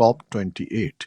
COP28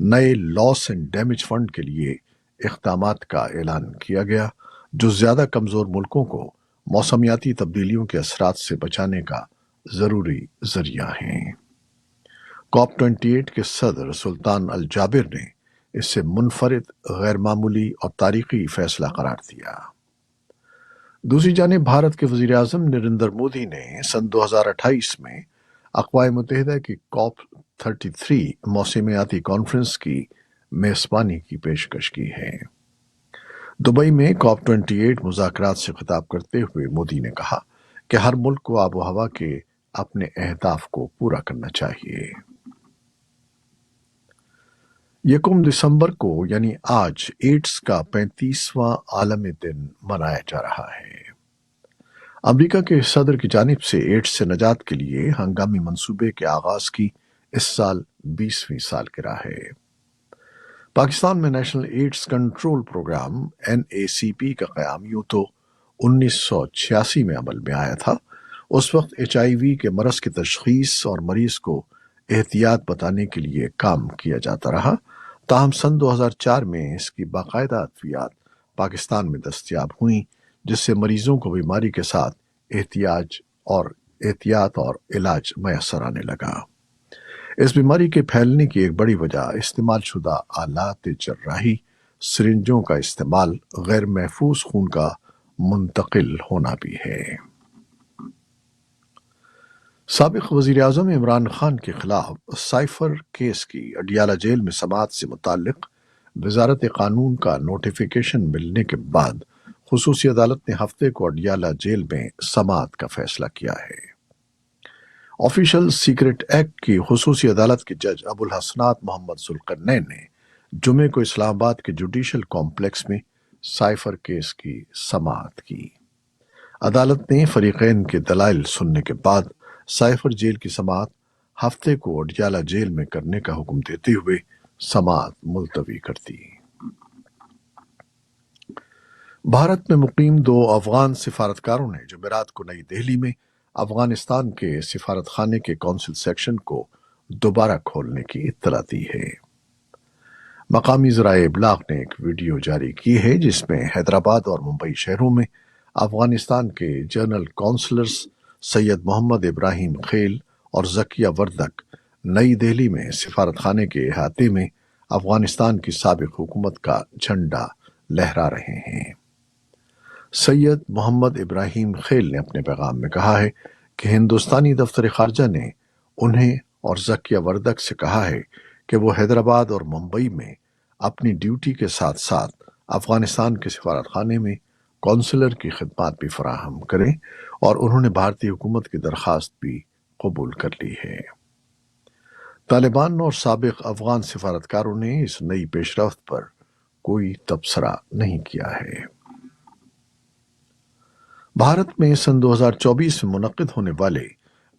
نئے لاس and damage fund کے لیے اقدامات کا اعلان کیا گیا جو زیادہ کمزور ملکوں کو موسمیاتی تبدیلیوں کے اثرات سے بچانے کا ضروری ذریعہ ہیں۔ کاپ 28 کے صدر سلطان الجابر نے اسے منفرد، غیر معمولی اور تاریخی فیصلہ قرار دیا۔ دوسری جانب بھارت کے وزیر اعظم نریندر مودی نے سن 2028 میں اقوام متحدہ کی کاپ 33 موسمیاتی کانفرنس کی میزبانی کی پیشکش کی ہے۔ دبئی میں کاپ 28 مذاکرات سے خطاب کرتے ہوئے مودی نے کہا کہ ہر ملک کو آب و ہوا کے اپنے اہداف کو پورا کرنا چاہیے۔ 1 دسمبر کو یعنی آج ایڈز کا 35واں عالمی دن منایا جا رہا ہے۔ امریکہ کے صدر کی جانب سے ایڈز سے نجات کے لیے ہنگامی منصوبے کے آغاز کی اس سال 20ویں سالگرہ ہے۔ پاکستان میں national AIDS control programme NACP کا قیام یوں تو 1986 میں عمل میں آیا تھا۔ اس وقت HIV کے مرض کی تشخیص اور مریض کو احتیاط بتانے کے لیے کام کیا جاتا رہا، تاہم سن 2004 میں اس کی باقاعدہ ادویات پاکستان میں دستیاب ہوئیں، جس سے مریضوں کو بیماری کے ساتھ احتیاط اور علاج میسر آنے لگا۔ اس بیماری کے پھیلنے کی ایک بڑی وجہ استعمال شدہ آلات جراحی، سرنجوں کا استعمال، غیر محفوظ خون کا منتقل ہونا بھی ہے۔ سابق وزیر اعظم عمران خان کے خلاف سائفر کیس کی اڈیالہ جیل میں سماعت سے متعلق وزارت قانون کا نوٹیفیکیشن ملنے کے بعد خصوصی عدالت نے ہفتے کو اڈیالہ جیل میں سماعت کا فیصلہ کیا ہے۔ آفیشل سیکرٹ ایکٹ کی خصوصی عدالت کے جج ابو الحسنات محمد ذوالقرنین نے جمعے کو اسلام آباد کے جوڈیشل کمپلیکس میں سائفر کیس کی سماعت کی۔ عدالت نے فریقین کے دلائل سننے کے بعد سائفر جیل کی سماعت ہفتے کو اڈیالہ جیل میں کرنے کا حکم دیتے ہوئے سماعت ملتوی کر دی۔ بھارت میں مقیم 2 افغان سفارتکاروں نے جمعرات کو نئی دہلی میں افغانستان کے سفارت خانے کے کونسل سیکشن کو دوبارہ کھولنے کی اطلاع دی ہے۔ مقامی ذرائع ابلاغ نے ایک ویڈیو جاری کی ہے جس میں حیدرآباد اور ممبئی شہروں میں افغانستان کے جنرل کونسلرز سید محمد ابراہیم خیل اور ذکیہ وردک نئی دہلی میں سفارت خانے کے احاطے میں افغانستان کی سابق حکومت کا جھنڈا لہرا رہے ہیں۔ سید محمد ابراہیم خیل نے اپنے پیغام میں کہا ہے کہ ہندوستانی دفتر خارجہ نے انہیں اور ذکیہ وردک سے کہا ہے کہ وہ حیدرآباد اور ممبئی میں اپنی ڈیوٹی کے ساتھ ساتھ افغانستان کے سفارت خانے میں کونسلر کی خدمات بھی فراہم کریں، اور انہوں نے بھارتی حکومت کی درخواست بھی قبول کر لی ہے۔ طالبان اور سابق افغان سفارتکاروں نے اس نئی پیش رفت پر کوئی تبصرہ نہیں کیا ہے۔ بھارت میں سن 2024 میں منعقد ہونے والے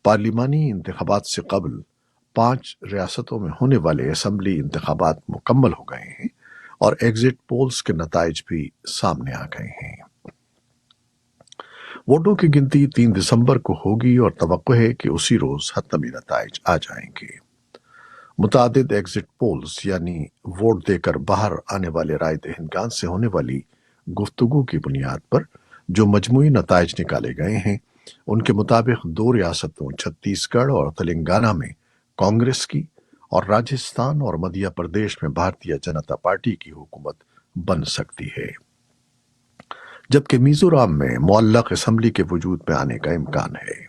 پارلیمانی انتخابات سے قبل 5 ریاستوں میں ہونے والے اسمبلی انتخابات مکمل ہو گئے ہیں اور ایگزٹ پولز کے نتائج بھی سامنے آ گئے ہیں۔ ووٹوں کی گنتی 3 دسمبر کو ہوگی اور توقع ہے کہ اسی روز حتمی نتائج آ جائیں گے۔ متعدد ایگزٹ پولز یعنی ووٹ دے کر باہر آنے والے رائے دہندگان سے ہونے والی گفتگو کی بنیاد پر جو مجموعی نتائج نکالے گئے ہیں، ان کے مطابق 2 ریاستوں چھتیس گڑھ اور تلنگانہ میں کانگریس کی اور راجستھان اور مدھیہ پردیش میں بھارتیہ جنتا پارٹی کی حکومت بن سکتی ہے، جبکہ میزورام میں معلق اسمبلی کے وجود میں آنے کا امکان ہے۔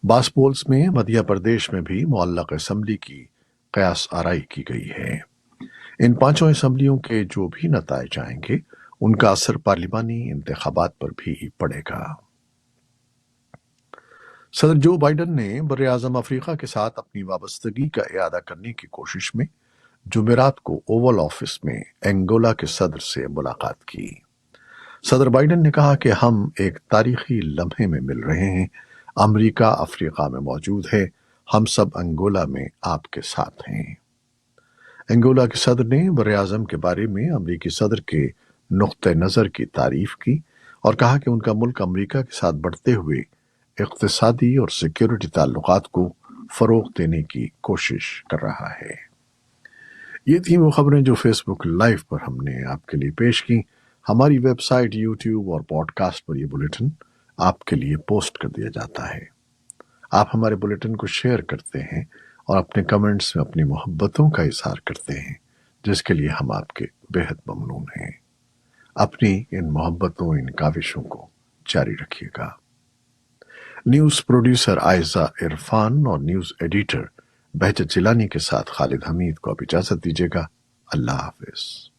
بعض پولز میں مدھیہ پردیش میں بھی معلق اسمبلی کی قیاس آرائی کی گئی ہے۔ ان 5 اسمبلیوں کے جو بھی نتائج آئیں گے ان کا اثر پارلیمانی انتخابات پر بھی پڑے گا۔ صدر جو بائیڈن نے براعظم افریقہ کے ساتھ اپنی وابستگی کا اعادہ کرنے کی کوشش میں جمعرات کو اوول آفس میں انگولا کے صدر سے ملاقات کی۔ صدر بائیڈن نے کہا کہ ہم ایک تاریخی لمحے میں مل رہے ہیں، امریکہ افریقہ میں موجود ہے، ہم سب انگولا میں آپ کے ساتھ ہیں۔ انگولا کے صدر نے براعظم کے بارے میں امریکی صدر کے نقطہ نظر کی تعریف کی اور کہا کہ ان کا ملک امریکہ کے ساتھ بڑھتے ہوئے اقتصادی اور سیکیورٹی تعلقات کو فروغ دینے کی کوشش کر رہا ہے۔ یہ تھیں وہ خبریں جو فیس بک لائیو پر ہم نے آپ کے لیے پیش کی۔ ہماری ویب سائٹ، یوٹیوب اور پوڈ کاسٹ پر یہ بلیٹن آپ کے لیے پوسٹ کر دیا جاتا ہے۔ آپ ہمارے بلیٹن کو شیئر کرتے ہیں اور اپنے کمنٹس میں اپنی محبتوں کا اظہار کرتے ہیں، جس کے لیے ہم آپ کے بےحد ممنون ہیں۔ اپنی ان محبتوں، ان کاوشوں کو جاری رکھیے گا۔ نیوز پروڈیوسر عائزہ عرفان اور نیوز ایڈیٹر بہجت جیلانی کے ساتھ خالد حمید کو اب اجازت دیجیے گا۔ اللہ حافظ۔